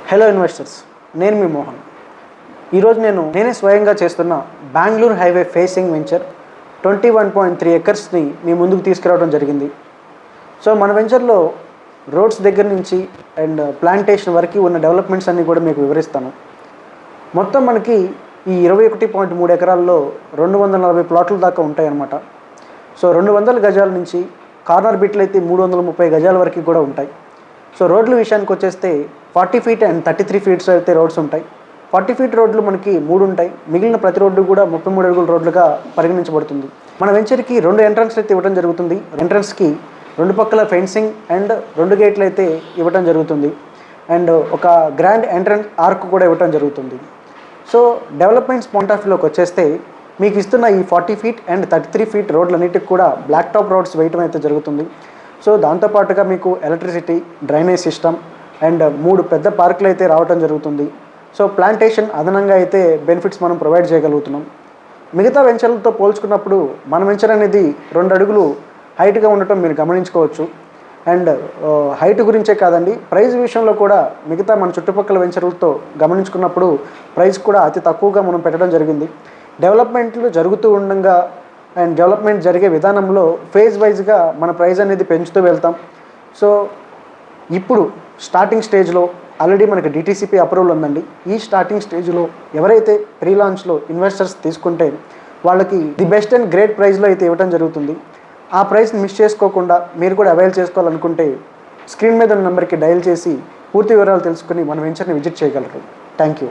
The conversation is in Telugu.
హలో ఇన్వెస్టర్స్, నేను మీ మోహన్. ఈరోజు నేనే స్వయంగా చేస్తున్న బెంగళూరు హైవే ఫేసింగ్ వెంచర్ 21.3 ఎకర్స్ని మీ ముందుకు తీసుకురావడం జరిగింది. సో మన వెంచర్లో రోడ్స్ దగ్గర నుంచి అండ్ ప్లాంటేషన్ వరకు ఉన్న డెవలప్మెంట్స్ అన్నీ కూడా మీకు వివరిస్తాను. మొత్తం మనకి ఈ 21.3 ఎకరాల్లో 240 ప్లాట్ల దాకా ఉంటాయన్నమాట. సో 200 గజాల నుంచి కార్నర్ బిట్లు అయితే 330 గజాల వరకు కూడా ఉంటాయి. సో రోడ్ల విషయానికి వచ్చేస్తే 40 ఫీట్ అండ్ 33 ఫీట్స్ అయితే రోడ్స్ ఉంటాయి. 40 ఫీట్ రోడ్లు మనకి 3 ఉంటాయి. మిగిలిన ప్రతి రోడ్డు కూడా 33 అడుగుల రోడ్లుగా పరిగణించబడుతుంది. మన వెంచర్కి 2 ఎంట్రన్స్ అయితే ఇవ్వడం జరుగుతుంది. ఎంట్రన్స్కి 2 పక్కల ఫెన్సింగ్ అండ్ 2 గేట్లు అయితే ఇవ్వడం జరుగుతుంది. అండ్ ఒక గ్రాండ్ ఎంట్రన్స్ ఆర్క్ కూడా ఇవ్వడం జరుగుతుంది. సో డెవలప్మెంట్స్ పాయింట్ ఆఫ్ వ్యూలోకి వచ్చేస్తే మీకు ఇస్తున్న ఈ 40 ఫీట్ అండ్ 33 ఫీట్ రోడ్లన్నిటికి కూడా బ్లాక్ టాప్ రోడ్స్ వేయటం అయితే జరుగుతుంది. సో దాంతోపాటుగా మీకు ఎలక్ట్రిసిటీ, డ్రైనేజ్ సిస్టమ్ అండ్ 3 పెద్ద పార్కులు అయితే రావడం జరుగుతుంది. సో ప్లాంటేషన్ అదనంగా అయితే బెనిఫిట్స్ మనం ప్రొవైడ్ చేయగలుగుతున్నాం. మిగతా వెంచర్లతో పోల్చుకున్నప్పుడు మన వెంచర్ అనేది 2 అడుగులు హైట్గా ఉండటం మీరు గమనించుకోవచ్చు. అండ్ హైట్ గురించే కాదండి, ప్రైస్ విషయంలో కూడా మిగతా మన చుట్టుపక్కల వెంచర్లతో గమనించుకున్నప్పుడు ప్రైస్ కూడా అతి తక్కువగా మనం పెట్టడం జరిగింది. డెవలప్మెంట్లు జరుగుతూ ఉండగా అండ్ డెవలప్మెంట్ జరిగే విధానంలో ఫేజ్ వైజ్గా మన ప్రైస్ అనేది పెంచుతూ వెళ్తాం. సో ఇప్పుడు స్టార్టింగ్ స్టేజ్లో ఆల్రెడీ మనకి డిటీసీపీ అప్రూవల్ ఉందండి. ఈ స్టార్టింగ్ స్టేజ్లో ఎవరైతే ప్రీ లాంచ్లో ఇన్వెస్టర్స్ తీసుకుంటే వాళ్ళకి ది బెస్ట్ అండ్ గ్రేట్ ప్రైస్లో అయితే ఇవ్వడం జరుగుతుంది. ఆ ప్రైస్ని మిస్ చేసుకోకుండా మీరు కూడా అవైల్ చేసుకోవాలనుకుంటే స్క్రీన్ మీద ఉన్న నెంబర్కి డయల్ చేసి పూర్తి వివరాలు తెలుసుకుని మన వెంచర్ని విజిట్ చేయగలరు. Thank you.